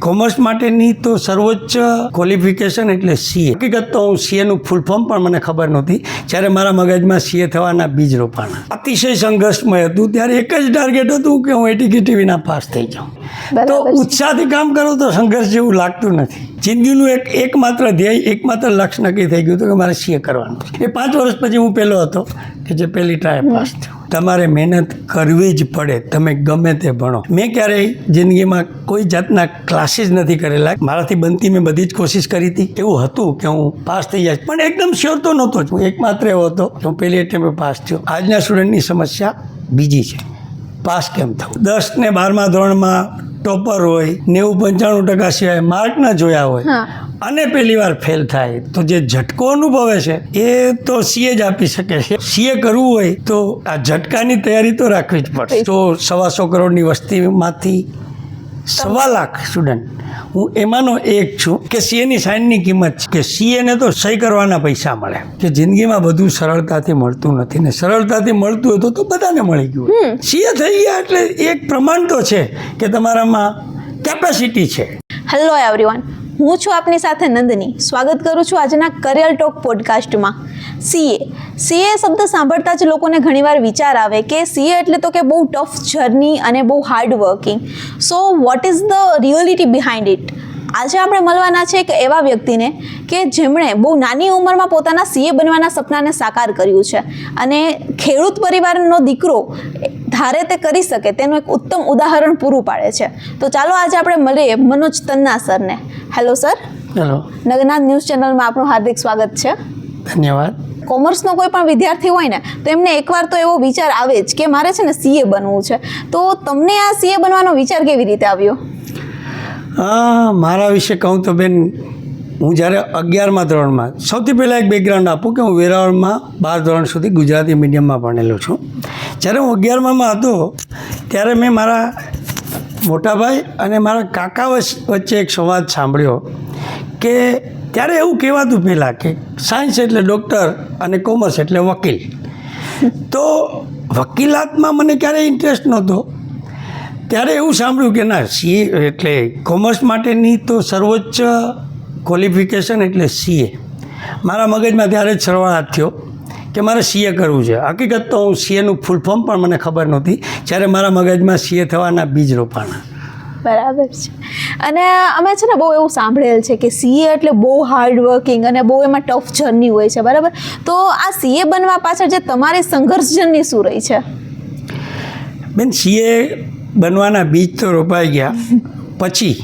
Commerce માટેની તો સર્વોચ્ચ ક્વોલિફિકેશન એટલે સીએ. હકીકત તો હું સીએનું ફૂલ ફોર્મ પણ મને ખબર નહોતી. જ્યારે મારા મગજમાં સીએ થવાના બીજ રોપાણા. અતિશય સંઘર્ષમય હતું. ત્યારે એક જ ટાર્ગેટ હતું કે હું એટીકેટી વિના પાસ થઈ જાઉં. તો ઉત્સાહથી કામ કરો તો સંઘર્ષ જેવું લાગતું નથી. જિંદગીનું એકમાત્ર ધ્યેય, એકમાત્ર લક્ષ્ય નક્કી થઈ ગયું હતું કે મારે સીએ કરવાનું. એ 5 વર્ષ પછી હું પહેલો હતો કે જે પહેલી ટ્રાય પાસ થયો. તમારે મહેનત કરવી જ પડે, તમે ગમે તે ભણો. મેં ક્યારેય જિંદગીમાં કોઈ જાતના ક્લાસીસ નથી કરેલા. મારાથી બનતી મેં બધી જ કોશિશ કરી હતી. એવું હતું કે હું પાસ થઈ જઈશ, પણ એકદમ શ્યોર તો નહોતો જ. હું એકમાત્ર એવો હતો કે હું પહેલી એટેમ્પે પાસ થયો. આજના સ્ટુડન્ટની સમસ્યા બીજી છે, પાસ કેમ થવું. 10 ને 12મા ધોરણમાં ટોપર હોય, 90-95% સિવાય માર્ક ન જોયા હોય અને પહેલી વાર ફેલ થાય તો જે ઝટકો અનુભવે છે એ તો સીએ જ આપી શકે છે. સીએ કરવું હોય તો આ ઝટકાની તૈયારી તો રાખવી જ પડશે. તો 125 કરોડની વસ્તીમાંથી 1.25 લાખ સ્ટુડન્ટ, હું એમાંનો એક છું કે સીએની સાઇનની કિંમત છે કે સીએને તો સહી કરવાના પૈસા મળે. કે જિંદગીમાં બધું સરળતાથી મળતું નથી ને સરળતાથી મળતું હોય તો બધાને મળી ગયું. સીએ થઈ ગયા એટલે એક પ્રમાણ તો છે કે તમારામાં કેપેસિટી છે. હેલો એવરીવન, હું છું આપની સાથે નંદની. સ્વાગત કરું છું આજના કરિયર ટોક પોડકાસ્ટમાં. સીએ શબ્દ સાંભળતા જ લોકોને ઘણીવાર વિચાર આવે કે સીએ એટલે તો કે બહુ ટફ જર્ની અને બહુ hard working. So what is the reality behind it? આજે આપણે મળવાના છે એક એવા વ્યક્તિને કે જેમણે બહુ નાની ઉંમરમાં પોતાના સીએ બનવાના સપનાને સાકાર કર્યું છે અને ખેડૂત પરિવારનો દીકરો ધારે તે કરી શકે તેનું એક ઉત્તમ ઉદાહરણ પૂરું પાડે છે. તો ચાલો આજે આપણે મળીએ મનોજ તન્ના સરને. Hello sir. હેલો. નગનાથ ન્યૂઝ ચેનલમાં આપનું હાર્દિક સ્વાગત છે. ધન્યવાદ. કોમર્સનો કોઈ પણ વિદ્યાર્થી હોય ને તો એમને એકવાર તો એવો વિચાર આવે જ કે મારે છે ને સીએ બનવું છે. તો તમને આ સીએ બનવાનો વિચાર કેવી રીતે આવ્યો? મારા વિશે કહું તો બેન, હું જ્યારે 11મા ધોરણમાં, સૌથી પહેલાં એક બેકગ્રાઉન્ડ આપું કે હું વેરાવળમાં 12 ધોરણ સુધી ગુજરાતી મીડિયમમાં ભણેલો છું. જ્યારે હું 11મામાં હતો ત્યારે મેં મારા મોટાભાઈ અને મારા કાકા વચ્ચે એક સંવાદ સાંભળ્યો કે ત્યારે એવું કહેવાતું પહેલાં કે સાયન્સ એટલે ડૉક્ટર અને કોમર્સ એટલે વકીલ. તો વકીલાતમાં મને ક્યારેય ઇન્ટરેસ્ટ નહોતો. ત્યારે એવું સાંભળ્યું કે ના, સીએ એટલે કોમર્સ માટેની તો સર્વોચ્ચ ક્વોલિફિકેશન એટલે સીએ. મારા મગજમાં ત્યારે જ સરવાળાટ થયો કે મારે સીએ કરવું છે. હકીકત તો હું સીએનું ફૂલ ફોર્મ પણ મને ખબર નહોતી. જ્યારે મારા મગજમાં સીએ થવાના બીજ રોપાણા. બરાબર છે. અને અમે છે ને બહુ એવું સાંભળેલ છે કે સીએ એટલે બહુ હાર્ડ વર્કિંગ અને બહુ એમાં ટફ જર્ની હોય છે, બરાબર? તો આ સીએ બનવા પાછળ જે તમારી સંઘર્ષ જર્ની શું રહી છે? બેન, સીએ બનવાના બીજ તો રોપાઈ ગયા. પછી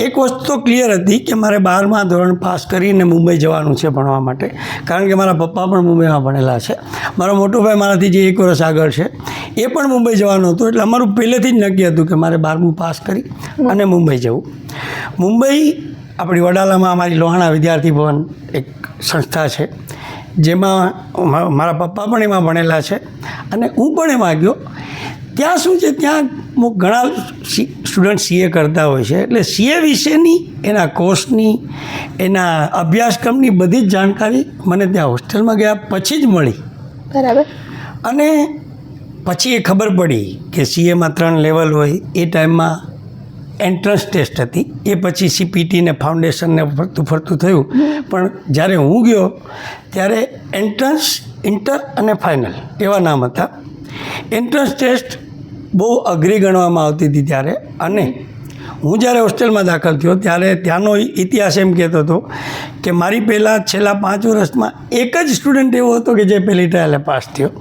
એક વસ્તુ તો ક્લિયર હતી કે મારે 12મા ધોરણ પાસ કરીને મુંબઈ જવાનું છે ભણવા માટે. કારણ કે મારા પપ્પા પણ મુંબઈમાં ભણેલા છે. મારો મોટો ભાઈ મારાથી જે 1 વર્ષ આગળ છે એ પણ મુંબઈ જવાનું હતું. એટલે અમારું પહેલેથી જ નક્કી હતું કે મારે 12મું પાસ કરી અને મુંબઈ જવું. મુંબઈ આપણી વડાલામાં અમારી લોહાણા વિદ્યાર્થી ભવન એક સંસ્થા છે જેમાં મારા પપ્પા પણ એમાં ભણેલા છે અને હું પણ એમાં ગયો. ત્યાં શું છે, ત્યાં ઘણા સ્ટુડન્ટ સીએ કરતા હોય છે. એટલે સીએ વિશેની, એના કોર્સની, એના અભ્યાસક્રમની બધી જ જાણકારી મને ત્યાં હોસ્ટેલમાં ગયા પછી જ મળી. બરાબર. અને પછી એ ખબર પડી કે સીએમાં 3 લેવલ હોય. એ ટાઈમમાં એન્ટ્રન્સ ટેસ્ટ હતી, એ પછી સીપીટી ને ફાઉન્ડેશનને ફરતું થયું. પણ જ્યારે હું ગયો ત્યારે એન્ટ્રન્સ, ઇન્ટર અને ફાઇનલ એવા નામ હતા. એન્ટ્રન્સ ટેસ્ટ બહુ અઘરી ગણવામાં આવતી હતી ત્યારે. અને હું જ્યારે હોસ્ટેલમાં દાખલ થયો ત્યારે ત્યાંનો ઇતિહાસ એમ કહેતો હતો કે મારી પહેલાં છેલ્લા 5 વર્ષમાં એક જ સ્ટુડન્ટ એવો હતો કે જે પહેલી ટ્રાયલે પાસ થયો.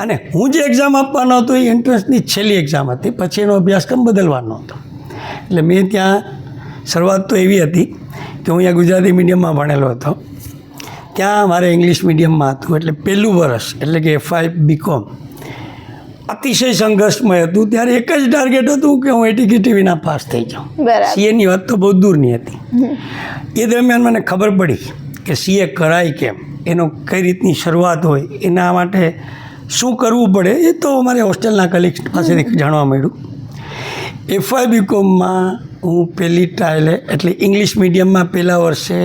અને હું જે એક્ઝામ આપવાનો હતો એ એન્ટ્રન્સની છેલ્લી એક્ઝામ હતી. પછી એનો અભ્યાસક્રમ બદલવાનો હતો. એટલે મેં ત્યાં શરૂઆત તો એવી હતી કે હું અહીંયા ગુજરાતી મીડિયમમાં ભણેલો હતો. ત્યાં મારે ઇંગ્લિશ મીડિયમમાં હતું. એટલે પહેલું વર્ષ એટલે કે FY BCom અતિશય સંઘર્ષમય હતું. ત્યારે એક જ ટાર્ગેટ હતું કે હું એટીકેટી વિના પાસ થઈ જાઉં. સીએની વાત તો બહુ દૂરની હતી. એ દરમિયાન મને ખબર પડી કે સીએ કરાય કેમ, એનો કઈ રીતની શરૂઆત હોય, એના માટે શું કરવું પડે, એ તો અમારે હોસ્ટેલના કલીગ્સ પાસેથી જાણવા મળ્યું. FY BComમાં હું પહેલી ટ્રાયલે એટલે ઇંગ્લિશ મીડિયમમાં પહેલા વર્ષે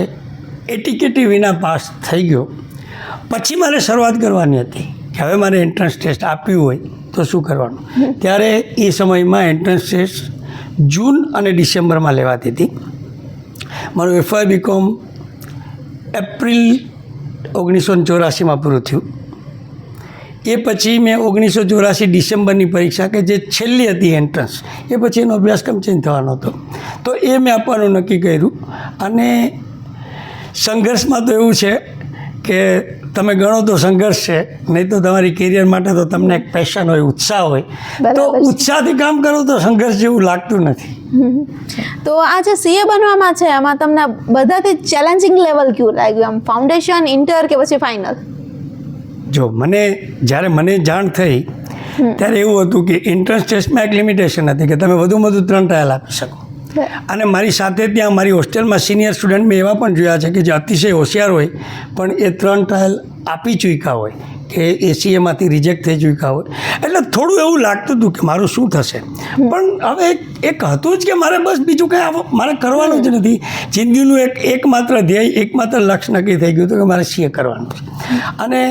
એટીકેટી વિના પાસ થઈ ગયો. પછી મારે શરૂઆત કરવાની હતી કે હવે મારે એન્ટ્રન્સ ટેસ્ટ આપ્યું હોય તો શું કરવાનું. ત્યારે એ સમયમાં એન્ટ્રન્સ ટેસ્ટ જૂન અને ડિસેમ્બરમાં લેવાતી હતી. મારું FY BCom એપ્રિલ 1984માં પૂરું થયું. એ પછી મેં 1984 ડિસેમ્બરની પરીક્ષા કે જે છેલ્લી હતી એન્ટ્રન્સ, એ પછી એનો અભ્યાસક્રમ ચેન્જ થવાનો હતો, તો એ મેં આપવાનું નક્કી કર્યું. અને સંઘર્ષમાં તો એવું છે કે તમે ગણો તો સંઘર્ષ છે, નહીં તો તમારી કેરિયર માટે તો તમને એક પેશન હોય, ઉત્સાહ હોય, તો ઉત્સાહથી કામ કરો તો સંઘર્ષ જેવું લાગતું નથી. તો આ જે CA બનવામાં છે એમાં તમને બધાથી ચેલેન્જિંગ લેવલ કયું લાગ્યું, આમ ફાઉન્ડેશન, ઇન્ટર કે પછી ફાઇનલ? જો જ્યારે મને જાણ થઈ ત્યારે એવું હતું કે એન્ટ્રન્સ ટેસ્ટમાં એક લિમિટેશન હતી કે તમે વધુમાં વધુ 3 ટ્રાયલ આપી શકો. અને મારી સાથે ત્યાં મારી હોસ્ટેલમાં સિનિયર સ્ટુડન્ટ મેં એવા પણ જોયા છે કે જે અતિશય હોશિયાર હોય પણ એ 3 ટ્રાયલ આપી ચૂક્યા હોય કે ACAમાંથી રિજેક્ટ થઈ ચૂક્યા હોય. એટલે થોડું એવું લાગતું હતું કે મારું શું થશે. પણ હવે એક હતું જ કે મારે બસ બીજું કંઈ મારે કરવાનું જ નથી. જિંદગીનું એકમાત્ર ધ્યેય, એકમાત્ર લક્ષ્ય નક્કી થઈ ગયું હતું કે મારે CA કરવાનું છે. અને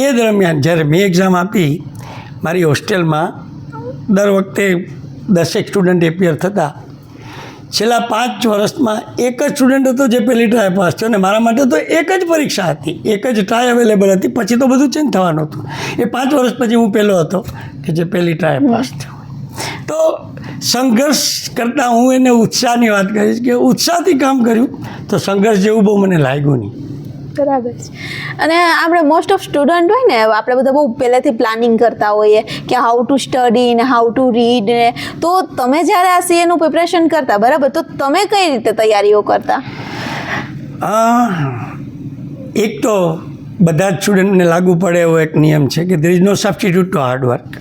એ દરમિયાન જ્યારે મેં એક્ઝામ આપી, મારી હોસ્ટેલમાં દર વખતે 10 સ્ટુડન્ટ એપિયર થતા. છેલ્લા 5 વર્ષમાં એક જ સ્ટુડન્ટ હતો જે પહેલી ટ્રાય પાસ થયો, અને મારા માટે તો એક જ પરીક્ષા હતી, એક જ ટ્રાય અવેલેબલ હતી. પછી તો બધું ચેન્જ થવાનું હતું. એ 5 વર્ષ પછી હું પહેલો હતો કે જે પહેલી ટ્રાય પાસ થયો. તો સંઘર્ષ કરતાં હું એને ઉત્સાહની વાત કરીશ કે ઉત્સાહથી કામ કર્યું તો સંઘર્ષ જેવું બહુ મને લાગ્યું નહીં. બરાબર છે. અને આપણે મોસ્ટ ઓફ સ્ટુડન્ટ હોય ને, આપણે બધા બહુ પહેલેથી પ્લાનિંગ કરતા હોઈએ કે હાઉ ટુ સ્ટડી ને હાઉ ટુ રીડ ને. તો તમે જ્યારે આ CA નું પ્રિપરેશન કરતા, બરાબર, તો તમે કઈ રીતે તૈયારીઓ કરતા? એક તો બધા જ સ્ટુડન્ટને લાગુ પડે એવો એક નિયમ છે કે there is no substitute to hard work.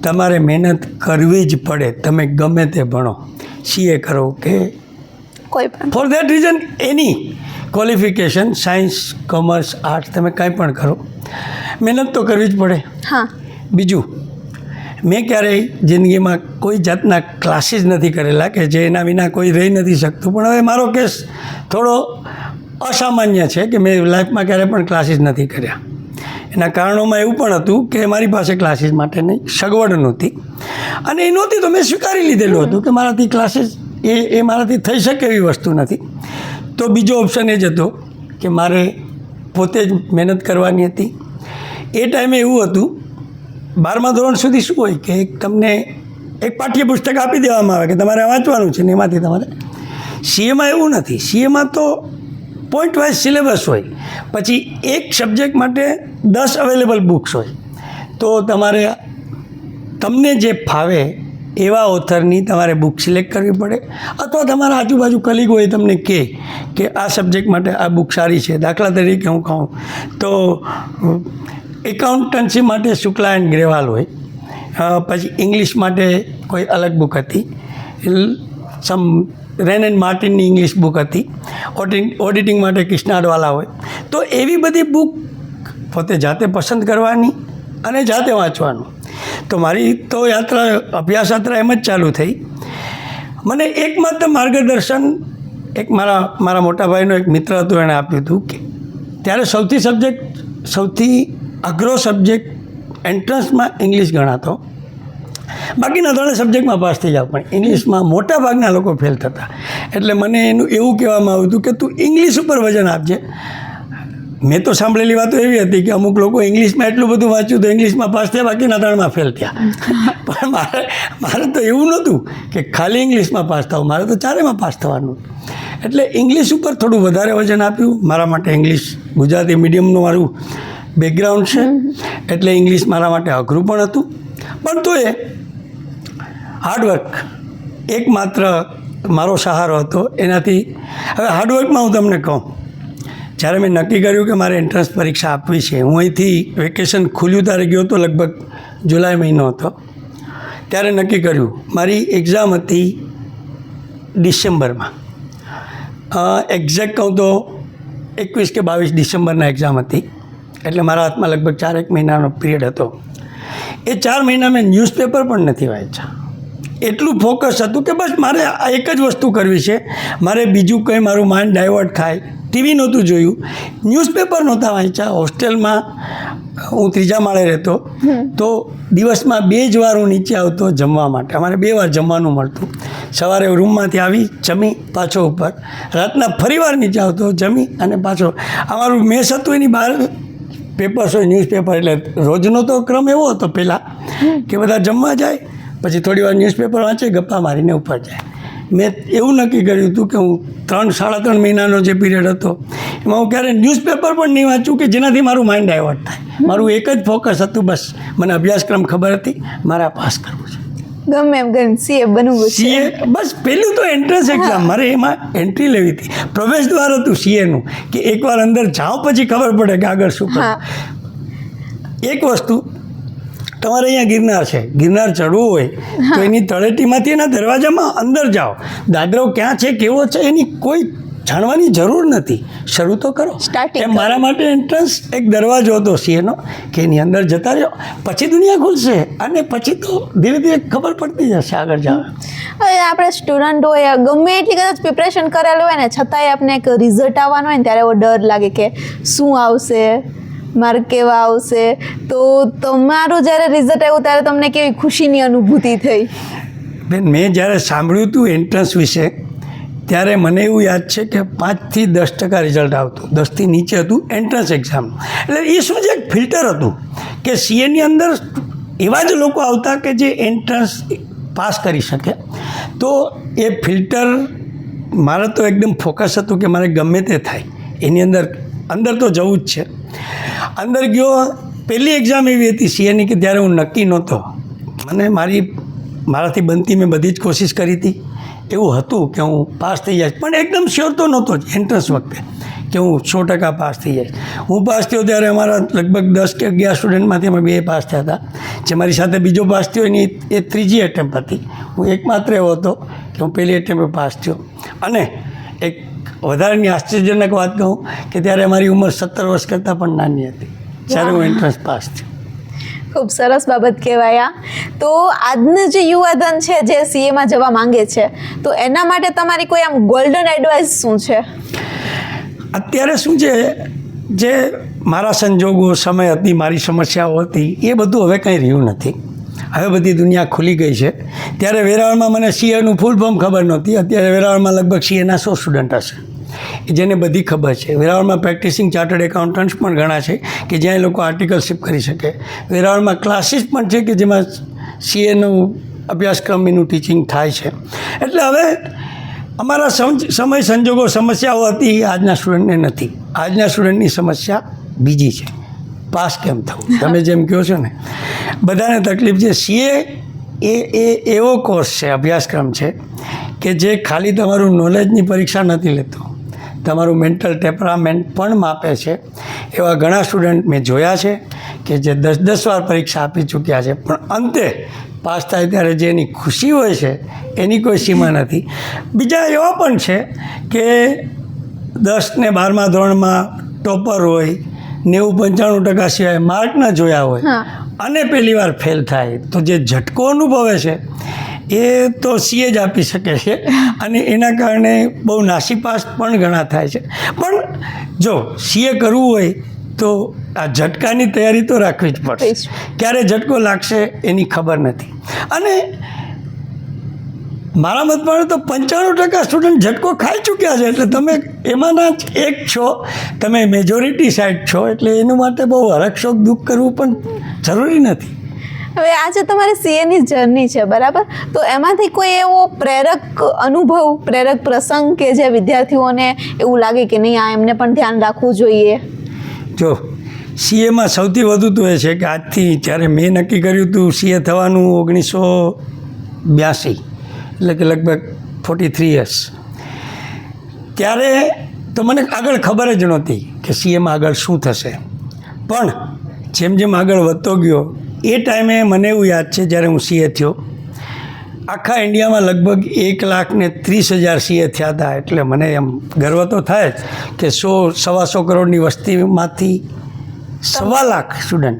તમારે મહેનત કરવી જ પડે, તમે ગમે તે ભણો, CA કરો કે કોઈ પણ, for that reason any qualification, science, commerce, arts, તમે કાંઈ પણ કરો, મહેનત તો કરવી જ પડે. હા. બીજું, મેં ક્યારેય જિંદગીમાં કોઈ જાતના ક્લાસીસ નથી કરેલા કે જે એના વિના કોઈ રહી નથી શકતું. પણ હવે મારો કેસ થોડો અસામાન્ય છે કે મેં લાઈફમાં ક્યારેય પણ ક્લાસીસ નથી કર્યા. એના કારણોમાં એવું પણ હતું કે મારી પાસે ક્લાસીસ માટેની સગવડ નહોતી, અને એ નહોતી તો મેં સ્વીકારી લીધેલું હતું કે મારાથી ક્લાસીસ એ મારાથી થઈ શકે એવી વસ્તુ નથી. તો બીજો ઓપ્શન એ જ હતો કે મારે પોતે જ મહેનત કરવાની હતી. એ ટાઈમે એવું હતું, 12મા ધોરણ સુધી શું હોય કે તમને એક પાઠ્યપુસ્તક આપી દેવામાં આવે કે તમારે વાંચવાનું છે ને એમાંથી તમારે. CAમાં એવું નથી. CAમાં તો પોઈન્ટ વાઇઝ સિલેબસ હોય, પછી એક સબ્જેક્ટ માટે 10 અવેલેબલ બુક્સ હોય. તો તમારે તમને જે ફાવે એવા ઓથરની તમારે બુક સિલેક્ટ કરવી પડે, અથવા તમારા આજુબાજુ કલીગ હોય તમને કહે કે આ સબ્જેક્ટ માટે આ બુક સારી છે. દાખલા તરીકે હું કહું તો એકાઉન્ટન્સી માટે શુક્લા એન્ડ ગ્રેવાલ હોય, પછી ઇંગ્લિશ માટે કોઈ અલગ બુક હતી, રેન એન્ડ માર્ટિનની ઇંગ્લિશ બુક હતી, ઓડિટિંગ માટે કૃષ્ણાડવાલા હોય. તો એવી બધી બુક પોતે જાતે પસંદ કરવાની અને જાતે વાંચવાનું. તો મારી તો અભ્યાસ યાત્રા એમ જ ચાલુ થઈ. મને એકમાત્ર માર્ગદર્શન એક મારા મોટા ભાઈનો એક મિત્ર હતો, એણે આપ્યું હતું કે ત્યારે સૌથી અઘરો સબ્જેક્ટ એન્ટ્રન્સમાં ઇંગ્લિશ ગણાતો. બાકીના 3 સબ્જેક્ટમાં પાસ થઈ જાવ, પણ ઇંગ્લિશમાં મોટા ભાગના લોકો ફેલ થતા. એટલે મને એનું એવું કહેવામાં આવ્યું હતું કે તું ઇંગ્લિશ ઉપર વજન આપજે. મેં તો સાંભળેલી વાતો એવી હતી કે અમુક લોકો ઇંગ્લિશમાં એટલું બધું વાંચ્યું તો ઇંગ્લિશમાં પાસ થયા, બાકીના 3માં ફેલ થયા. પણ મારે તો એવું નહોતું કે ખાલી ઇંગ્લિશમાં પાસ થવું, મારે તો 4એમાં પાસ થવાનું. એટલે ઇંગ્લિશ ઉપર થોડું વધારે વજન આપ્યું. મારા માટે ઇંગ્લિશ, ગુજરાતી મીડિયમનું મારું બેકગ્રાઉન્ડ છે, એટલે ઇંગ્લિશ મારા માટે અઘરું પણ હતું. પણ તો એ હાર્ડવર્ક એકમાત્ર મારો સહારો હતો. એનાથી હવે હાર્ડવર્કમાં હું તમને કહું, જ્યારે મેં નક્કી કર્યું કે મારે એન્ટ્રન્સ પરીક્ષા આપવી છે, હું અહીંથી વેકેશન ખુલ્યું ત્યારે ગયો હતો, લગભગ જુલાઈ મહિનો હતો. ત્યારે નક્કી કર્યું. મારી એક્ઝામ હતી ડિસેમ્બરમાં, એક્ઝેક્ટ કહું તો 21 કે 22 ડિસેમ્બરના એક્ઝામ હતી. એટલે મારા હાથમાં લગભગ 4 મહિનાનો પિરિયડ હતો. એ 4 મહિના મેં ન્યૂઝપેપર પણ નથી વાંચ્યા. એટલું ફોકસ હતું કે બસ મારે આ એક જ વસ્તુ કરવી છે, મારે બીજું કંઈ મારું માઇન્ડ ડાયવર્ટ થાય. ટીવી નહોતું જોયું, ન્યૂઝપેપર નહોતા વાંચ્યા. હોસ્ટેલમાં હું ત્રીજા માળે રહેતો, તો દિવસમાં 2 જ વાર હું નીચે આવતો જમવા માટે. અમારે 2 વાર જમવાનું મળતું. સવારે રૂમમાંથી આવી જમી પાછો ઉપર, રાતના ફરી વાર નીચે આવતો જમી અને પાછો. અમારું મેસ હતું એની બહાર પેપર્સ હોય, ન્યૂઝપેપર. એટલે રોજનો તો ક્રમ એવો હતો પહેલાં કે બધા જમવા જાય, પછી થોડી વાર ન્યૂઝપેપર વાંચે, ગપ્પા મારીને ઉપર જાય. મેં એવું નક્કી કર્યું હતું કે હું 3-3.5 મહિનાનો જે પીરિયડ હતો એમાં હું ક્યારેય ન્યૂઝપેપર પણ નહીં વાંચું કે જેનાથી મારું માઇન્ડ ડાયવર્ટ થાય. મારું એક જ ફોકસ હતું, બસ મને અભ્યાસક્રમ ખબર હતી, મારે આ પાસ કરવું છે, ગમે એમ કરીને સીએ બનવું છે. સીએ બસ. પહેલું તો એન્ટ્રન્સ એક્ઝામ, મારે એમાં એન્ટ્રી લેવી હતી. પ્રવેશ દ્વાર હતું સીએનું કે એકવાર અંદર જાઓ પછી ખબર પડે કે આગળ શું કરવું. એક વસ્તુ, તમારે અહીંયા ગિરનાર છે, ગિરનાર ચડવું હોય તો એની તળેટીમાંથી એના દરવાજામાં અંદર જાઓ. દાદરો ક્યાં છે, કેવો છે, એની કોઈ જાણવાની જરૂર નથી, શરૂ તો કરો. એમ મારા માટે એન્ટ્રન્સ એક દરવાજો હતો સીએનો કે એની અંદર જતા રહ્યો, પછી દુનિયા ખુલશે અને પછી તો ધીરે ધીરે ખબર પડતી જશે આગળ જાવ. હવે આપણે સ્ટુડન્ટ હોય, ગમે એટલી કદાચ પ્રિપરેશન કરેલું હોય ને, છતાંય આપણે એક રિઝલ્ટ આવવાનું હોય ને ત્યારે એવો ડર લાગે કે શું આવશે, માર્ક કેવા આવશે. તો તમારું જ્યારે રિઝલ્ટ આવ્યું ત્યારે તમને કેવી ખુશીની અનુભૂતિ થઈ? બેન, મેં જ્યારે સાંભળ્યું હતું એન્ટ્રન્સ વિશે ત્યારે મને એવું યાદ છે કે 5થી 10% રિઝલ્ટ આવતું, 10થી નીચે હતું એન્ટ્રન્સ એક્ઝામ. એટલે એ શું છે, એક ફિલ્ટર હતું કે સીએની અંદર એવા જ લોકો આવતા કે જે એન્ટ્રન્સ પાસ કરી શકે. તો એ ફિલ્ટર મારે તો એકદમ ફોકસ હતું કે મારે ગમે તે થાય એની અંદર તો જવું જ છે. અંદર ગયો. પહેલી એક્ઝામ એવી હતી સીએની કે ત્યારે હું નક્કી નહોતો, મને મારાથી બનતી મેં બધી જ કોશિશ કરી હતી. એવું હતું કે હું પાસ થઈ જઈશ, પણ એકદમ શ્યોર તો નહોતો જ એન્ટ્રન્સ વખતે કે હું 100% પાસ થઈ જઈશ. હું પાસ થયો ત્યારે અમારા લગભગ 10 કે 11 સ્ટુડન્ટમાંથી અમે 2 પાસ થયા હતા. જે મારી સાથે બીજો પાસ થયો એની એ 3જી એટેમ્પ હતી. હું એકમાત્ર એવો હતો કે હું પહેલી એટેમ્પે પાસ થયો. અને એક વધારાની આશ્ચર્યજનક વાત કહું કે ત્યારે મારી ઉંમર 17 વર્ષ કરતાં પણ નાની હતી જ્યારે હું એન્ટ્રન્સ પાસ થયો. ખૂબ સરસ બાબત કહેવાય. તો આજનું જે યુવાધન છે જે સીએમાં જવા માંગે છે, તો એના માટે તમારી કોઈ આમ ગોલ્ડન એડવાઇસ શું છે? અત્યારે શું છે, જે મારા સંજોગો, સમય હતી, મારી સમસ્યાઓ હતી, એ બધું હવે કંઈ રહ્યું નથી. હવે બધી દુનિયા ખુલી ગઈ છે. ત્યારે વેરાવળમાં મને સીએનું ફૂલ ફોર્મ ખબર નહોતી. અત્યારે વેરાવળમાં લગભગ સીએના 100 સ્ટુડન્ટ હશે જેને બધી ખબર છે. વેરાવળમાં પ્રેક્ટિસિંગ ચાર્ટર્ડ એકાઉન્ટન્ટ્સ પણ ઘણા છે કે જ્યાં એ લોકો આર્ટિકલશીપ કરી શકે. વેરાવળમાં ક્લાસીસ પણ છે કે જેમાં સીએનું અભ્યાસક્રમ એનું ટીચિંગ થાય છે. એટલે હવે અમારા સમય સંજોગો, સમસ્યાઓ હતી, આજના સ્ટુડન્ટને નથી. આજના સ્ટુડન્ટની સમસ્યા બીજી છે, પાસ કેમ થવું. તમે જેમ કહો છો ને, બધાને તકલીફ છે. સીએ એ એવો કોર્સ છે, અભ્યાસક્રમ છે કે જે ખાલી તમારું નોલેજની પરીક્ષા નથી લેતો, તમારું મેન્ટલ ટેમ્પરામેન્ટ પણ માપે છે. એવા ઘણા સ્ટુડન્ટ મેં જોયા છે કે જે 10-10 વાર પરીક્ષા આપી ચૂક્યા છે, પણ અંતે પાસ થાય ત્યારે જે એની ખુશી હોય છે એની કોઈ સીમા નથી. બીજા એવા પણ છે કે 10 ને 12મા ધોરણમાં ટોપર હોય, 90-95% સિવાય માર્ક ન જોયા હોય અને પહેલી વાર ફેલ થાય તો જે ઝટકો અનુભવે છે એ તો સીએ જ આપી શકે છે. અને એના કારણે બહુ નાસીપાસ પણ ઘણા થાય છે. પણ જો સીએ કરવું હોય તો આ ઝટકાની તૈયારી તો રાખવી જ પડશે. ક્યારે ઝટકો લાગશે એની ખબર નથી. અને મારા મત પ્રમાણે તો 95% સ્ટુડન્ટ ઝટકો ખાઈ ચૂક્યા છે. એટલે તમે એમાંના જ એક છો, તમે મેજોરિટી સાઈડ છો, એટલે એનું માટે બહુ હરખશોખ દુઃખ કરવું પણ જરૂરી નથી. હવે આજે તમારી સીએની જર્ની છે, બરાબર? તો એમાંથી કોઈ એવો પ્રેરક અનુભવ, પ્રેરક પ્રસંગ કે જે વિદ્યાર્થીઓને એવું લાગે કે નહીં, આ એમને પણ ધ્યાન રાખવું જોઈએ? જો સીએમાં સૌથી વધુ તો એ છે કે આજથી જ્યારે મેં નક્કી કર્યું હતું સીએ થવાનું 1982, એટલે કે લગભગ 43 યર્સ, ત્યારે તો મને આગળ ખબર જ નહોતી કે સીએમાં આગળ શું થશે. પણ જેમ જેમ આગળ વધતો ગયો એ ટાઈમે મને એવું યાદ છે જ્યારે હું સીએ થયો, આખા ઇન્ડિયામાં લગભગ 1,30,000 સીએ થયા હતા. એટલે મને એમ ગર્વ તો થાય જ કે 100-125 કરોડની વસ્તીમાંથી 1,00,000 સ્ટુડન્ટ,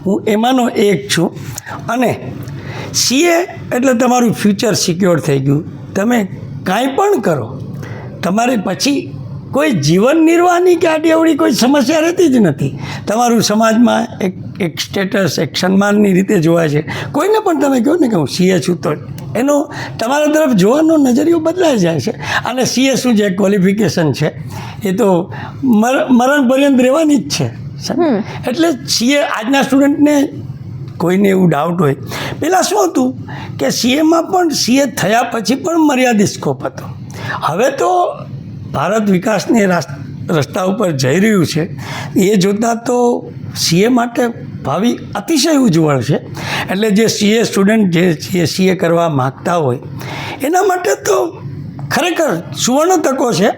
હું એમાંનો એક છું. અને સીએ એટલે તમારું ફ્યુચર સિક્યોર થઈ ગયું. તમે કાંઈ પણ કરો, તમારે પછી કોઈ જીવન નિર્વાહની કે આડી કોઈ સમસ્યા રહેતી જ નથી. તમારું સમાજમાં એક સ્ટેટસ, એક સન્માનની રીતે જોવાય છે. કોઈને પણ તમે કહો ને કે હું સીએ છું તો એનો તમારા તરફ જોવાનો નજરિયો બદલાઈ જાય છે. અને સીએ શું છે, ક્વોલિફિકેશન છે, એ તો મરણ પર્યંત રહેવાની જ છે. એટલે સીએ આજના સ્ટુડન્ટને કોઈને એવું ડાઉટ હોય, પહેલાં શું હતું કે સીએમાં પણ સીએ થયા પછી પણ મર્યાદિત સ્કોપ હતો. હવે તો ભારત વિકાસની રસ્તા ઉપર જઈ રહ્યું છે. એ જોતાં તો સીએ માટે ભાવિ અતિશય ઉજ્જવળ છે. એટલે જે સીએ સ્ટુડન્ટ જે સીએ કરવા માગતા હોય એના માટે તો ખરેખર સુવર્ણ તકો છે.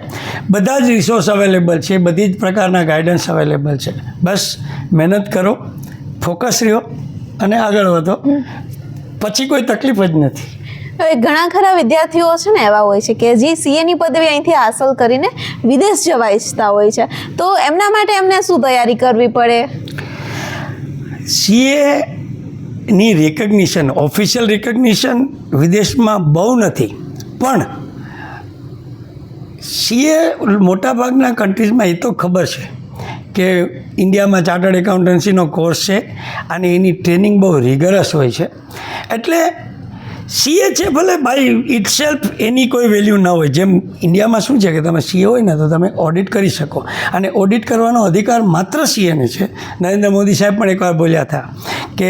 બધા જ રિસોર્સ અવેલેબલ છે, બધી જ પ્રકારના ગાઈડન્સ અવેલેબલ છે. બસ મહેનત કરો, ફોકસ રહ્યો અને આગળ વધો, પછી કોઈ તકલીફ જ નથી. હવે ઘણા ખરા વિદ્યાર્થીઓ છે ને એવા હોય છે કે જે સીએની પદવી અહીંથી હાંસલ કરીને વિદેશ જવા ઈચ્છતા હોય છે, તો એમના માટે એમને શું તૈયારી કરવી પડે? સીએની રિકગ્નિશન, ઓફિશિયલ રિકગ્નિશન વિદેશમાં બહુ નથી, પણ સીએ મોટાભાગના કન્ટ્રીઝમાં એ તો ખબર છે કે ઇન્ડિયામાં ચાર્ટર્ડ એકાઉન્ટન્સીનો કોર્સ છે અને એની ટ્રેનિંગ બહુ રિગરસ હોય છે. એટલે સીએ છે ભલે બાય ઇટ સેલ્ફ એની કોઈ વેલ્યુ ન હોય. જેમ ઇન્ડિયામાં શું છે કે તમે સીએ હોય ને તો તમે ઓડિટ કરી શકો, અને ઓડિટ કરવાનો અધિકાર માત્ર સીએને છે. નરેન્દ્ર મોદી સાહેબ પણ એકવાર બોલ્યા હતા કે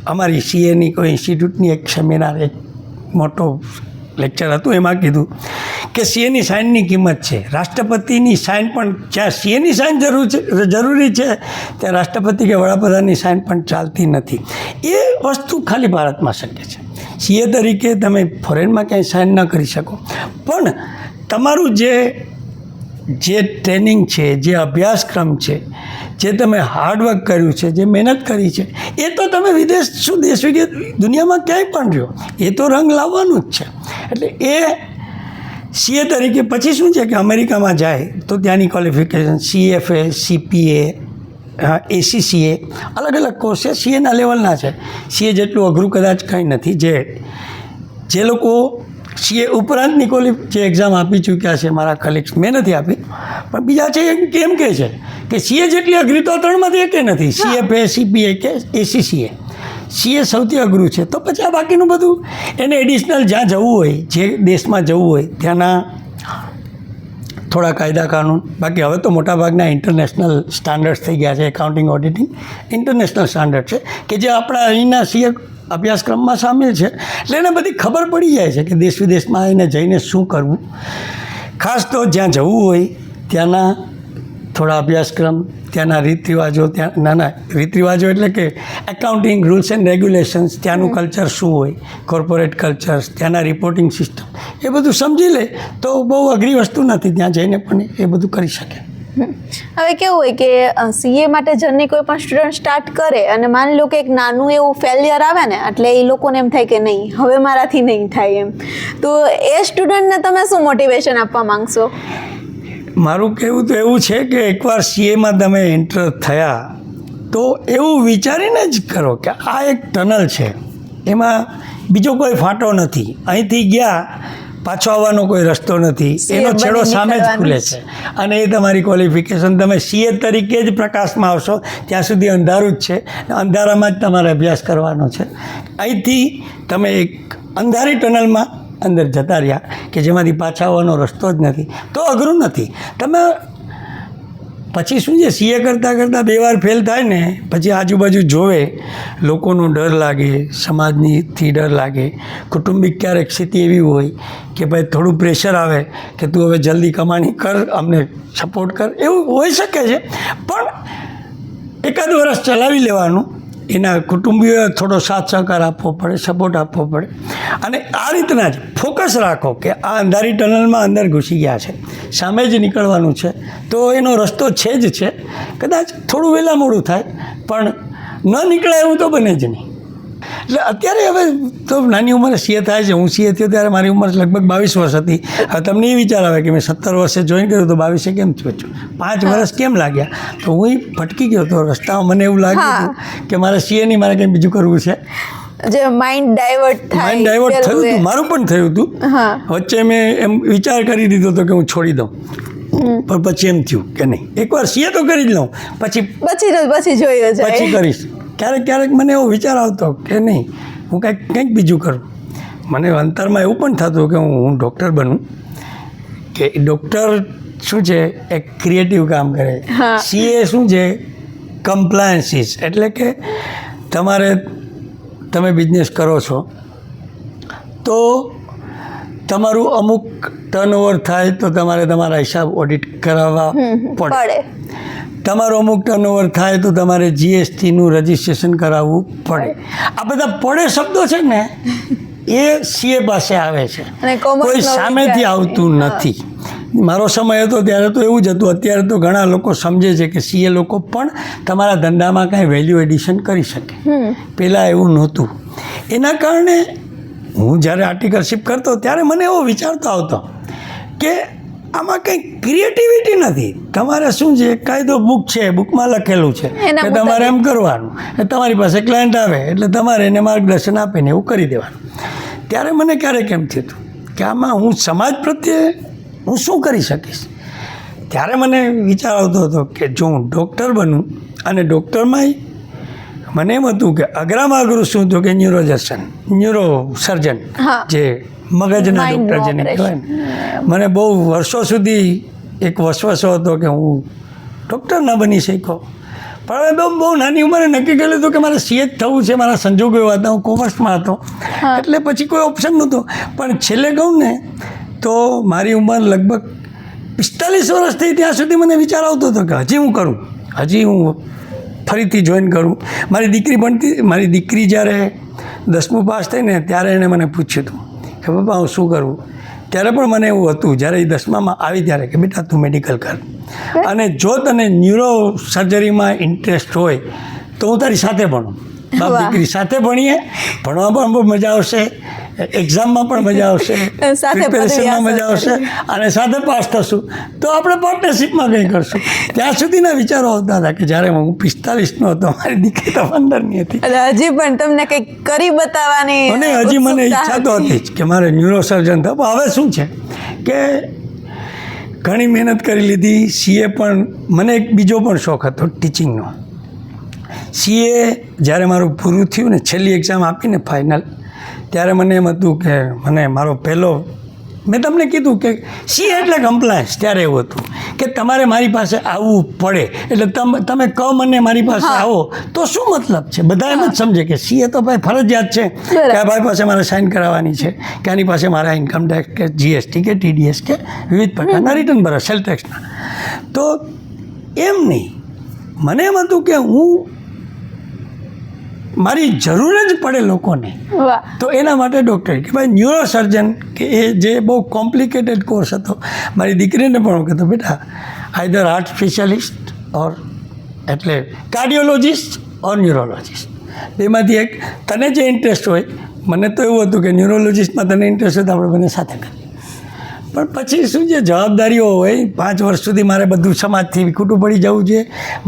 અમારી સીએની કોઈ ઇન્સ્ટિટ્યૂટની એક સેમિનાર, એક મોટો લેક્ચર હતું, એમાં કીધું કે સીએની સાઇનની કિંમત છે. રાષ્ટ્રપતિની સાઇન પણ, જ્યાં સીએની સાઇન જરૂરી છે ત્યાં રાષ્ટ્રપતિ કે વડાપ્રધાનની સાઇન પણ ચાલતી નથી. એ વસ્તુ ખાલી ભારતમાં શક્ય છે. સીએ તરીકે તમે ફોરેનમાં ક્યાંય સાઇન ન કરી શકો, પણ તમારું જે ટ્રેનિંગ છે, જે અભ્યાસક્રમ છે, જે તમે હાર્ડવર્ક કર્યું છે, જે મહેનત કરી છે, એ તો તમે વિદેશ શું દેશ દુનિયામાં ક્યાંય પણ રહ્યો, એ તો રંગ લાવવાનું જ છે. એટલે એ સીએ તરીકે પછી શું છે કે અમેરિકામાં જાય તો ત્યાંની ક્વોલિફિકેશન CFA, CPA, ACCA અલગ અલગ કોર્સ છે, સીએના લેવલના છે. સીએ જેટલું અઘરું કદાચ કંઈ નથી. જે લોકો સીએ ઉપરાંતની જે એક્ઝામ આપી ચૂક્યા છે, મારા કલીગ્સ, મેં નથી આપી પણ બીજા છે, કેમ કહે છે કે સીએ જેટલી અઘરી તો ત્રણમાંથી એકે નથી. CFA, CPA કે ACCA, સીએ સૌથી અઘરું છે. તો પછી આ બાકીનું બધું એને એડિશનલ જ્યાં જવું હોય, જે દેશમાં જવું હોય ત્યાંના થોડા કાયદા કાનૂન, બાકી હવે તો મોટાભાગના ઇન્ટરનેશનલ સ્ટાન્ડર્ડ્સ થઈ ગયા છે. એકાઉન્ટિંગ, ઓડિટિંગ ઇન્ટરનેશનલ સ્ટાન્ડર્ડ છે કે જે આપણા અહીંના સીએ અભ્યાસક્રમમાં સામેલ છે. એટલે એને બધી ખબર પડી જાય છે કે દેશ વિદેશમાં એને જઈને શું કરવું. ખાસ તો જ્યાં જવું હોય ત્યાંના થોડા અભ્યાસક્રમ, ત્યાંના રીત રિવાજો, રીત રિવાજો એટલે કે એકાઉન્ટિંગ રૂલ્સ એન્ડ રેગ્યુલેશન્સ, ત્યાંનું કલ્ચર શું હોય, કોર્પોરેટ કલ્ચર્સ, ત્યાંના રિપોર્ટિંગ સિસ્ટમ, એ બધું સમજી લે તો બહુ અઘરી વસ્તુ નથી. ત્યાં જઈને પણ એ બધું કરી શકે. હવે કેવું હોય કે સીએ માટે જર્ની કોઈ પણ સ્ટુડન્ટ સ્ટાર્ટ કરે અને માની લો કે એક નાનું એવું ફેલિયર આવે ને, એટલે એ લોકોને એમ થાય કે નહીં, હવે મારાથી નહીં થાય એમ. તો એ સ્ટુડન્ટને તમે શું મોટિવેશન આપવા માંગશો? મારું કહેવું તો એવું છે કે એકવાર સીએમાં તમે એન્ટર થયા તો એવું વિચારીને જ કરો કે આ એક ટનલ છે, એમાં બીજો કોઈ ફાંટો નથી. અહીંથી ગયા પાછો આવવાનો કોઈ રસ્તો નથી, એનો છેડો સામે જ ખુલે છે. અને એ તમારી ક્વોલિફિકેશન, તમે સીએ તરીકે જ પ્રકાશમાં આવશો ત્યાં સુધી અંધારું જ છે. અંધારામાં જ તમારે અભ્યાસ કરવાનો છે. અહીંથી તમે એક અંધારી ટનલમાં અંદર જતા રહ્યા કે જેમાંથી પાછા આવવાનો રસ્તો જ નથી, તો અઘરું નથી. તમે પછી શું છે, સીએ કરતાં 2 વાર ફેલ થાય ને પછી આજુબાજુ જોવે, લોકોનો ડર લાગે, સમાજનીથી ડર લાગે, કુટુંબિક ક્યારેક સ્થિતિ એવી હોય કે ભાઈ થોડું પ્રેશર આવે કે તું હવે જલ્દી કમાણી કર, અમને સપોર્ટ કર, એવું હોઈ શકે છે. પણ 1 વર્ષ ચલાવી લેવાનું. એના કુટુંબીઓએ થોડો સાથ સહકાર આપવો પડે, સપોર્ટ આપવો પડે. અને આ રીતના જ ફોકસ રાખો કે આ અંધારી ટનલમાં અંદર ઘૂસી ગયા છે, સામે જ નીકળવાનું છે, તો એનો રસ્તો છે જ છે. કદાચ થોડું વહેલા મોડું થાય પણ ન નીકળે એવું તો બને જ નહીં. એટલે અત્યારે હવે તો નાની ઉંમરે સીએ થાય છે. હું સીએ થયો ત્યારે મારી ઉંમર લગભગ 22 વર્ષ હતી. હવે તમને એ વિચાર આવે કે મેં 17 વર્ષે જોઈન કર્યું તો 22 કેમ થયો છું, 5 વર્ષ કેમ લાગ્યા? તો હું ભટકી ગયો તો રસ્તામાં. મને એવું લાગ્યું કે મારે સીએ નહીં, મારે કંઈ બીજું કરવું છે. જે માઇન્ડ ડાયવર્ટ થયું હતું, મારું પણ થયું હતું. વચ્ચે મેં એમ વિચાર કરી દીધો હતો કે હું છોડી દઉં, પણ પછી એમ થયું કે નહીં, એકવાર સીએ તો કરી જ લઉં, પછી જોયું છે. પછી કરીશ. ક્યારેક મને એવો વિચાર આવતો કે નહીં, હું કંઈક બીજું કરું. મને અંતરમાં એવું પણ થતું કે હું ડૉક્ટર બનું, કે ડૉક્ટર શું છે એક ક્રિએટિવ કામ કરે, સીએ શું છે કમ્પ્લાયન્સીસ, એટલે કે તમે બિઝનેસ કરો છો તો તમારું અમુક ટર્નઓવર થાય તો તમારે તમારા હિસાબ ઓડિટ કરાવવા પડે. તમારું અમુક ટર્નઓવર થાય તો તમારે જીએસટીનું રજિસ્ટ્રેશન કરાવવું પડે. આ બધા પડે શબ્દો છે ને એ સીએ પાસે આવે છે, કોઈ સામેથી આવતું નથી. મારો સમય હતો ત્યારે તો એવું જ હતું. અત્યારે તો ઘણા લોકો સમજે છે કે સીએ લોકો પણ તમારા ધંધામાં કાંઈ વેલ્યુ એડિશન કરી શકે. પહેલાં એવું નહોતું. એના કારણે હું જ્યારે આર્ટિકલશીપ કરતો ત્યારે મને એવો વિચારતો આવતો કે આમાં કંઈ ક્રિએટિવિટી નથી. તમારે શું છે, કાયદો બુક છે, બુકમાં લખેલું છે કે તમારે એમ કરવાનું. તમારી પાસે ક્લાયન્ટ આવે એટલે તમારે એને માર્ગદર્શન આપીને એવું કરી દેવાનું. ત્યારે મને ક્યારેક એમ થયું કે આમાં હું સમાજ પ્રત્યે હું શું કરી શકીશ. ત્યારે મને વિચાર આવતો હતો કે જો હું ડૉક્ટર બનું, અને ડૉક્ટરમાં મને એમ હતું કે અઘરામાં અઘરું શું હતું કે ન્યુરો સર્જન, જે મગજના ડૉક્ટર જેને કહેવાય ને. મને બહુ વર્ષો સુધી એક વસવસો હતો કે હું ડૉક્ટર ન બની શક્યો. પણ હવે બહુ નાની ઉંમરે નક્કી કરી લીધું કે મારે સીએ જ થવું છે. મારા સંજોગો એવા હતા, હું કોમર્સમાં હતો એટલે પછી કોઈ ઓપ્શન નહોતો. પણ છેલ્લે કહું ને તો મારી ઉંમર લગભગ 45 વર્ષ થઈ ત્યાં સુધી મને વિચાર આવતો હતો કે હજી હું કરું, હજી હું ફરીથી જોઈન કરું. મારી દીકરી જ્યારે 10મું પાસ થઈને ત્યારે એણે મને પૂછ્યું હતું કે પપ્પા હું શું કરું. ત્યારે પણ મને એવું હતું જ્યારે એ 10મામાં આવી ત્યારે કે બેટા તું મેડિકલ કર, અને જો તને ન્યુરો સર્જરીમાં ઇન્ટરેસ્ટ હોય તો હું તારી સાથે ભણું. બાપ દીકરી સાથે ભણીએ, ભણવામાં પણ મજા આવશે, એક્ઝામમાં પણ મજા આવશે, પ્રિપેરેશનમાં મજા આવશે, અને સાથે પાસ થશું તો આપણે પાર્ટનરશિપમાં કંઈ કરશું. ત્યાં સુધીના વિચારો આવતા હતા કે જ્યારે હું 45નો હતો, મારી દીકરી તો 15ની હતી. હજી પણ તમને કંઈક કરી બતાવવાની, અને હજી મને ઈચ્છા તો હતી જ કે મારે ન્યુરો સર્જન થવું. હવે શું છે કે ઘણી મહેનત કરી લીધી. સીએ પણ મને એક બીજો પણ શોખ હતો ટીચિંગનો. સીએ જ્યારે મારું પૂરું થયું ને, છેલ્લી એક્ઝામ આપીને ફાઇનલ, ત્યારે મને એમ હતું કે મને મારો પહેલો, મેં તમને કીધું કે સીએ એટલે કમ્પ્લાયન્સ. ત્યારે એવું હતું કે તમારે મારી પાસે આવવું પડે. એટલે તમે કહો મને મારી પાસે આવો તો શું મતલબ છે? બધા એમ જ સમજે કે સીએ તો ભાઈ ફરજિયાત છે કે આ ભાઈ પાસે મારે સાઇન કરાવવાની છે, કે આની પાસે મારા ઇન્કમ ટેક્સ કે જીએસટી કે ટીડીએસ કે વિવિધ પ્રકારના રિટર્ન ભરા, સેલ ટેક્સના. તો એમ નહીં, મને એમ હતું કે મારી જરૂર જ પડે લોકોને, તો એના માટે ડૉક્ટર કે ભાઈ ન્યુરો સર્જન, કે એ જે બહુ કોમ્પ્લિકેટેડ કોર્સ હતો. મારી દીકરીને પણ હું કહેતો બેટા આઈધર હાર્ટ સ્પેશિયાલિસ્ટ ઓર એટલે કાર્ડિયોલોજિસ્ટ ઓર ન્યુરોલોજિસ્ટ, બેમાંથી એક. તને જે ઇન્ટરેસ્ટ હોય, મને તો એવું હતું કે ન્યુરોલોજિસ્ટમાં તને ઇન્ટરેસ્ટ હોય તો આપણે બંને સાથે કરીએ. પણ પછી શું છે, જવાબદારીઓ હોય. 5 વર્ષ સુધી મારે બધું સમાજથી વિખૂટું પડી જવું છે.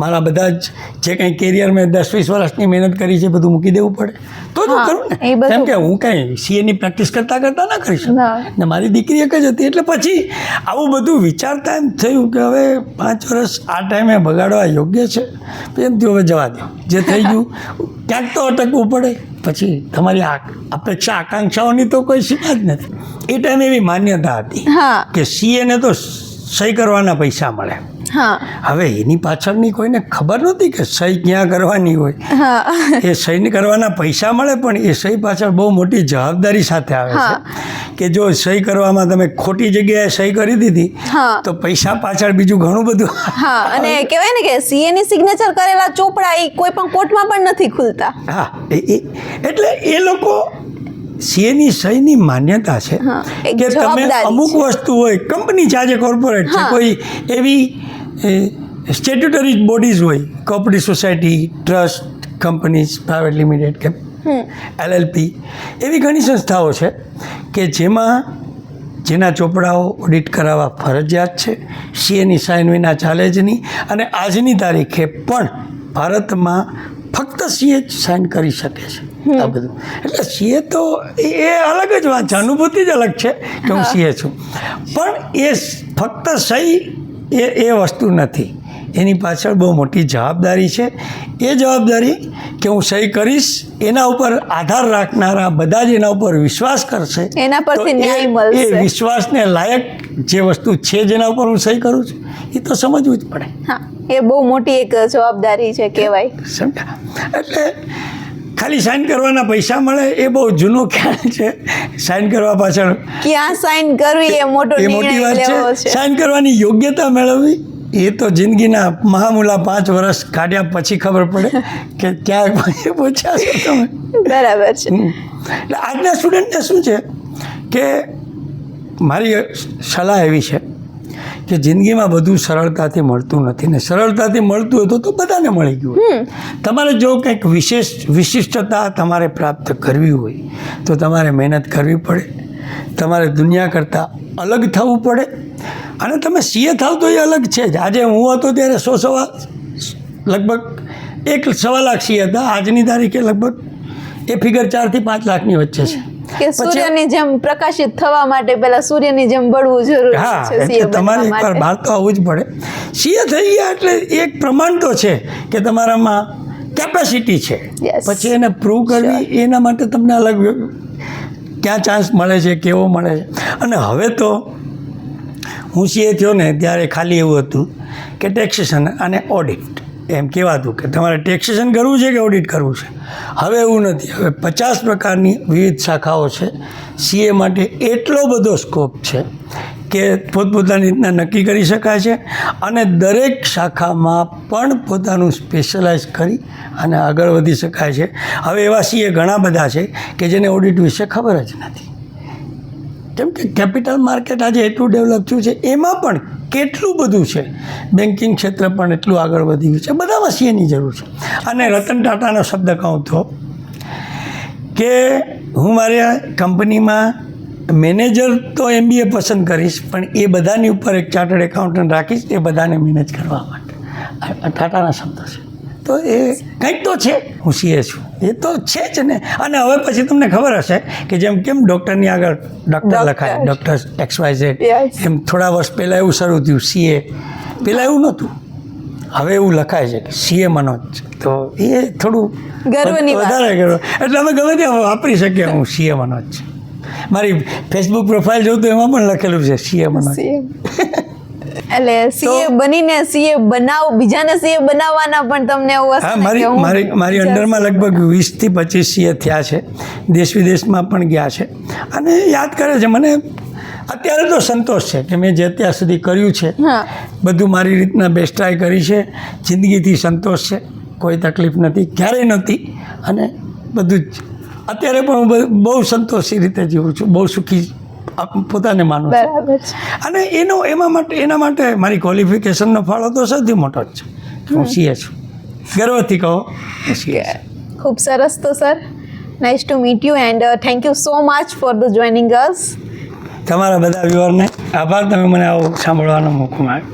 મારા બધા જ જે કંઈ કેરિયર મેં 10-20 વર્ષની મહેનત કરી છે બધું મૂકી દેવું પડે તો જ કરું ને. કેમ કે હું કાંઈ સીએની પ્રેક્ટિસ કરતાં ના કરી શકું, ને મારી દીકરી એક જ હતી. એટલે પછી આવું બધું વિચારતા એમ થયું કે હવે 5 વર્ષ આ ટાઈમે બગાડવા યોગ્ય છે. એમ થયું હવે જવા દો, જે થઈ ગયું. ક્યાંક તો અટકવું પડે. પછી તમારી અપેક્ષા આકાંક્ષાઓની તો કોઈ સીમા જ નથી. એ ટાઈમે એવી માન્યતા હતી કે સીએને તો સહી કરવાના પૈસા મળે. હવે એની પાછળની કોઈને ખબર નહોતી કે સહી ક્યાં કરવાની હોય. એ સહી કરવાના પૈસા મળે, પણ એ સહી પાછળ બહુ મોટી જવાબદારી સાથે આવે છે. કે જો સહી કરવામાં તમે ખોટી જગ્યાએ સહી કરી દીધી તો પૈસા પાછળ બીજું ઘણું બધું. અને કહેવાય ને કે સીએ ની સિગ્નેચર કરેલા ચોપડા એ કોઈ પણ કોર્ટમાં પણ નથી ખુલતા. એટલે એ લોકો સીએની સહીની માન્યતા છે કે તમે અમુક વસ્તુ હોય, કંપની છે આજે કોર્પોરેટ છે, કોઈ એવી સ્ટેટ્યુટરી બોડીઝ હોય, cooperative society, trust companies, private limited કે LLP, એવી ઘણી સંસ્થાઓ છે કે જેના ચોપડાઓ ઓડિટ કરાવવા ફરજિયાત છે. સીએની સાઇન વિના ચાલે જ નહીં. અને આજની તારીખે પણ ભારતમાં ફક્ત સીએ જ સાઇન કરી શકે છે આ બધું. એટલે સીએ તો એ અલગ જ વાત છે, અનુભૂતિ જ અલગ છે કે હું સીએ છું. પણ એ ફક્ત સહી એ વસ્તુ નથી. એની પાછળ બહુ મોટી જવાબદારી છે. એ જવાબદારી કે હું સહી કરીશ, એના ઉપર આધાર રાખનારા બધા જ એના ઉપર વિશ્વાસ કરશે. એના પરથી તો ન્યાય એ મળશે. વિશ્વાસને લાયક જે વસ્તુ છે જેના ઉપર હું સહી કરું છું એ તો સમજવું જ પડે. હા, એ બહુ મોટી એક જવાબદારી છે કહેવાય. સમજ્યા? એટલે ખાલી સાઇન કરવાના પૈસા મળે એ બહુ જૂનો ખ્યાલ છે. સાઇન કરવા પાછળ ક્યાં સાઇન કરવી એ મોટો એ મોટી નિર્ણય વાત લેવો છે. છે. સાઇન કરવાની યોગ્યતા મેળવવી એ તો જિંદગીના મહામૂલા 5 વર્ષ કાઢ્યા પછી ખબર પડે કે ક્યાં પહોંચ્યા છો તમે. બરાબર છે. એટલે આજના સ્ટુડન્ટને શું છે કે મારી સલાહ એવી છે કે જિંદગીમાં બધું સરળતાથી મળતું નથી ને સરળતાથી મળતું હોય તો બધાને મળી ગયું હોય. તમારે જો કંઈક વિશિષ્ટતા તમારે પ્રાપ્ત કરવી હોય તો તમારે મહેનત કરવી પડે. તમારે દુનિયા કરતાં અલગ થવું પડે. અને તમે સીએ થાવ તો એ અલગ છે જ. આજે હું હતો ત્યારે લગભગ 1.25 લાખ સીએ હતા. આજની તારીખે લગભગ એ ફિગર 4 થી 5 લાખની વચ્ચે છે. કે સૂર્યની જેમ પ્રકાશિત થવા માટે પહેલા સૂર્યની જેમ બળવું જરૂરી હા, છે. એટલે CA તમારે બનવા એકવાર માટે. બહાર તો આવવું જ પડે. સીએ થઈ ગયા એટલે એક પ્રમાણ તો છે કે તમારામાં કેપેસિટી છે. Yes. પછી એને પ્રૂવ કરવી એના માટે તમને અલગ ક્યાં ચાન્સ મળે છે, કેવો મળે છે. અને હવે તો હું સીએ થયો ને ત્યારે ખાલી એવું હતું કે ટેક્સેશન અને ઓડિટ એમ કહેવાતું કે તમારે ટેક્સેશન કરવું છે કે ઓડિટ કરવું છે. હવે એવું નથી. હવે 50 પ્રકારની વિવિધ શાખાઓ છે. સીએ માટે એટલો બધો સ્કોપ છે કે પોતપોતાની રીતના નક્કી કરી શકાય છે અને દરેક શાખામાં પણ પોતાનું સ્પેશિયલાઇઝ કરી અને આગળ વધી શકાય છે. હવે એવા સીએ ઘણા બધા છે કે જેને ઓડિટ વિશે ખબર જ નથી. કેમ કે કેપિટલ માર્કેટ આજે એટલું ડેવલપ થયું છે, એમાં પણ કેટલું બધું છે. બેન્કિંગ ક્ષેત્ર પણ એટલું આગળ વધ્યું છે. બધામાં સીએની જરૂર છે. અને રતન ટાટાનો શબ્દ કહું તો કે હું મારી કંપનીમાં મેનેજર તો MBA પસંદ કરીશ પણ એ બધાની ઉપર એક ચાર્ટર્ડ એકાઉન્ટન્ટ રાખીશ એ બધાને મેનેજ કરવા માટે. આ ટાટાના શબ્દ છે. તો એ કંઈક તો છે. હું સીએ છું એ તો છે જ ને. અને હવે પછી તમને ખબર હશે કે જેમ કેમ ડૉક્ટરની આગળ ડૉક્ટર લખાય, ડૉક્ટર XYZ, Yes. એમ થોડા વર્ષ પહેલાં એવું શરૂ થયું સીએ. પહેલાં એવું નહોતું, હવે એવું લખાય છે કે સીએ મનોજ. તો એ થોડું ગર્વની વાત. વધારે ગર્વ. એટલે અમે ગમે ત્યાં વાપરી શકીએ હું સીએ મનોજ છે. મારી ફેસબુક પ્રોફાઇલ જોઉં તો એમાં પણ લખેલું છે સીએ મનોજ. એટલે સીએ બનીને સીએ બીજાને સીએ બનાવવાના પણ તમને એવું હશે હા, ને કે હું મારી અંડરમાં લગભગ 20 થી 25 સીએ થયા છે. દેશ વિદેશમાં પણ ગયા છે અને યાદ કરે છે. મને અત્યારે તો સંતોષ છે કે મેં જે અત્યાર સુધી કર્યું છે હા. બધું મારી રીતના બેસ્ટ ટ્રાય કરી છે. જિંદગીથી સંતોષ છે. કોઈ તકલીફ નથી, ક્યારેય નહોતી. અને બધું જ અત્યારે પણ હું બહુ સંતોષી રીતે જીવું છું. બહુ સુખી પોતાને માનું છું. બરાબર છે. અને એના માટે મારી ક્વોલિફિકેશનનો ફાળો તો સૌથી મોટો જ છે કે હું સીએ છું. ગર્વથી કહો હું સીએ છું. ખૂબ સરસ. તો sir, nice to meet you and thank you so much for the joining અસ. તમારા બધા વ્યુઅરને આભાર. તમે મને આવું સાંભળવાનો મોકો મળ્યો.